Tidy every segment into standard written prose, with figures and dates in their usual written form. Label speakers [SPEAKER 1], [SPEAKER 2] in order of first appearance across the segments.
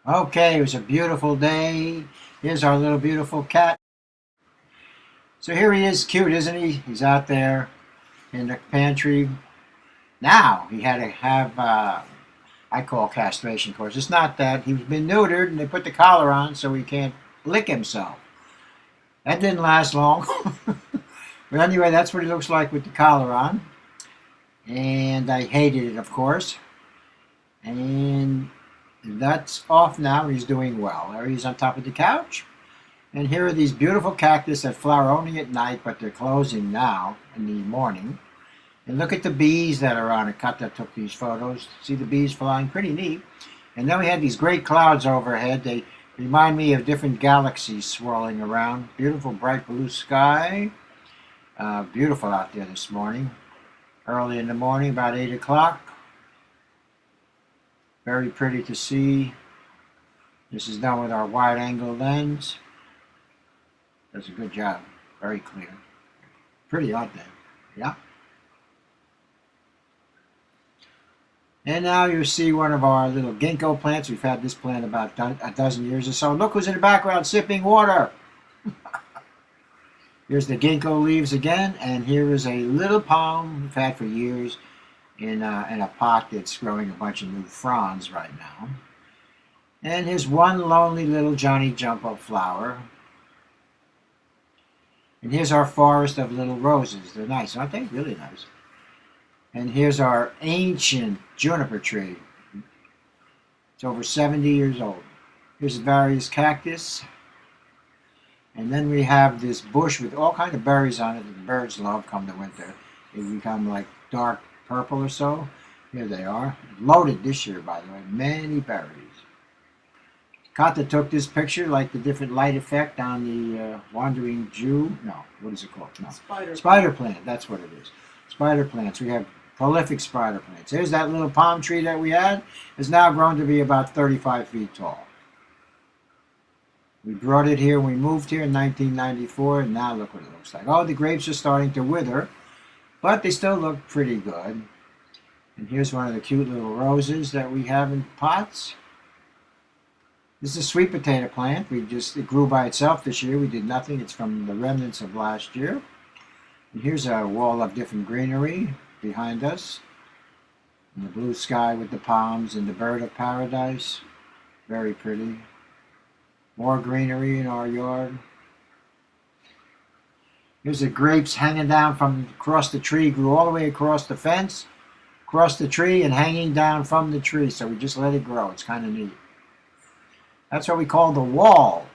[SPEAKER 1] Okay, it was a beautiful day. Here's our little beautiful cat. So here he is, cute, isn't he? He's out there in the pantry. Now he had to have, I call castration course. It's not that. He's been neutered and they put the collar on so he can't lick himself. That didn't last long. But anyway, that's what he looks like with the collar on. And I hated it, of course. And that's off now. He's doing well. There he's on top of the couch. And here are these beautiful cactus that flower only at night, but they're closing now in the morning. And look at the bees that are on it. Kata took these photos. See the bees flying? Pretty neat. And then we had these great clouds overhead. They remind me of different galaxies swirling around. Beautiful bright blue sky. Beautiful out there this morning. Early in the morning, about 8 o'clock. Very pretty to see. This is done with our wide angle lens. Does a good job. Very clear. Pretty, aren't they? Yeah. And now you see one of our little ginkgo plants. We've had this plant about a dozen years or so. Look who's in the background sipping water. Here's the ginkgo leaves again. And here is a little palm we've had for years in a pot that's growing a bunch of new fronds right now. And here's one lonely little Johnny Jump Up flower. And here's our forest of little roses. They're nice, aren't they? Really nice. And here's our ancient juniper tree. It's over 70 years old. Here's various cactus. And then we have this bush with all kinds of berries on it that the birds love come the winter. They become like dark purple or so. Here they are. Loaded this year, by the way. Many berries. Kata took this picture, like the different light effect on the wandering Jew. No, what is it called? No. Spider plant. That's what it is. Spider plants. We have prolific spider plants. Here's that little palm tree that we had. It's now grown to be about 35 feet tall. We brought it here. We moved here in 1994, and now look what it looks like. Oh, the grapes are starting to wither, but they still look pretty good. And here's one of the cute little roses that we have in pots. This is a sweet potato plant. It grew by itself this year. We did nothing. It's from the remnants of last year. And here's a wall of different greenery behind us. And the blue sky with the palms and the bird of paradise. Very pretty. More greenery in our yard. Here's the grapes hanging down from across the tree. Grew all the way across the fence, across the tree, and hanging down from the tree. So we just let it grow. It's kind of neat. That's what we call the wall,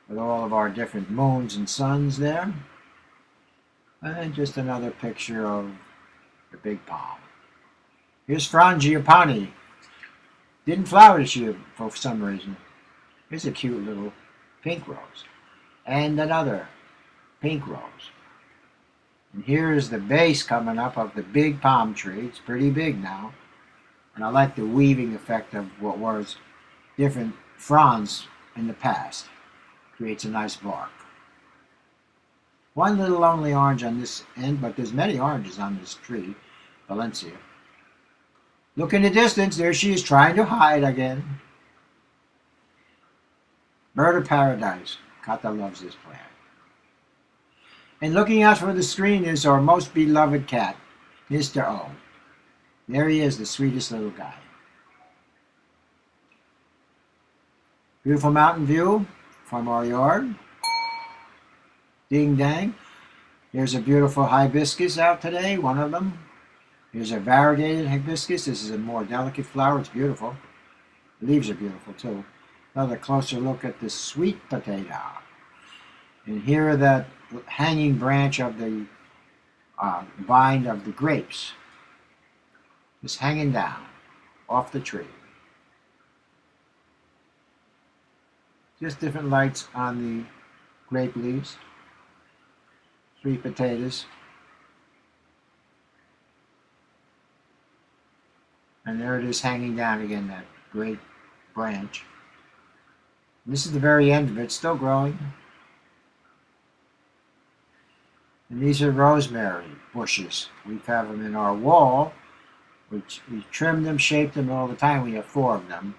[SPEAKER 1] with all of our different moons and suns there. And just another picture of the big palm. Here's Frangipani. Didn't flower this year for some reason. Here's a cute little pink rose. And another pink rose. And here is the base coming up of the big palm tree. It's pretty big now. And I like the weaving effect of what was different fronds in the past. Creates a nice bark. One little lonely orange on this end, but there's many oranges on this tree, Valencia. Look in the distance, there she is trying to hide again. Bird of paradise. Kata loves this plant. And looking out for the screen is our most beloved cat, Mr. O. There he is, the sweetest little guy. Beautiful mountain view from our yard. Ding dang. Here's a beautiful hibiscus out today, one of them. Here's a variegated hibiscus. This is a more delicate flower. It's beautiful. The leaves are beautiful too. Another closer look at the sweet potato. And here are that hanging branch of the vine of the grapes. Just hanging down off the tree. Just different lights on the grape leaves. Sweet potatoes. And there it is hanging down again, that great branch. And this is the very end of it, still growing. And these are rosemary bushes. We have them in our wall, which we trim them, shape them all the time. We have 4 of them.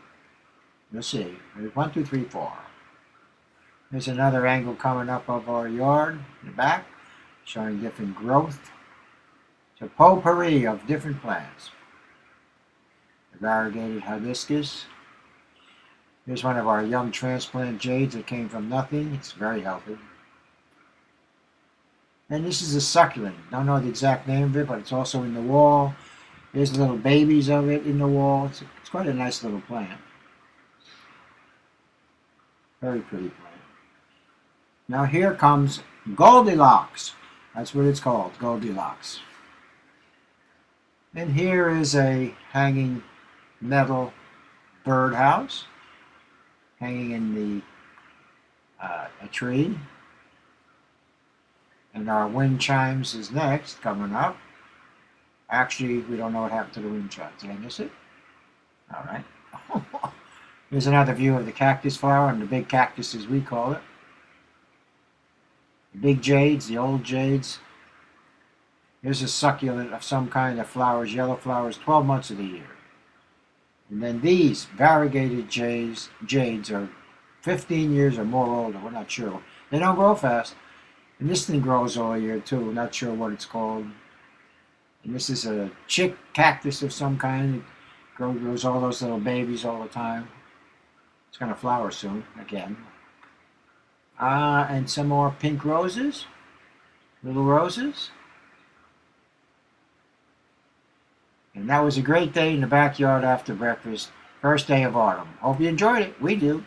[SPEAKER 1] You'll see. There's 1, 2, 3, 4. There's another angle coming up of our yard in the back, showing different growth. It's a potpourri of different plants. The variegated hibiscus. Here's one of our young transplant jades that came from nothing. It's very healthy. And this is a succulent. Don't know the exact name of it, but it's also in the wall. There's little babies of it in the wall. It's quite a nice little plant. Very pretty plant. Now here comes Goldilocks. That's what it's called, Goldilocks. And here is a hanging metal birdhouse, hanging in the a tree. And our wind chimes is next, coming up. Actually, we don't know what happened to the wind chimes. Did I miss it? All right. Here's another view of the cactus flower, and the big cactus as we call it. The big jades, the old jades. Here's a succulent of some kind that flowers, yellow flowers, 12 months of the year. And then these variegated jades are 15 years or more older. We're not sure. They don't grow fast. And this thing grows all year too. We're not sure what it's called. And this is a chick cactus of some kind. It grows all those little babies all the time. It's going to flower soon, again. And some more pink roses. Little roses. And that was a great day in the backyard after breakfast. First day of autumn. Hope you enjoyed it. We do.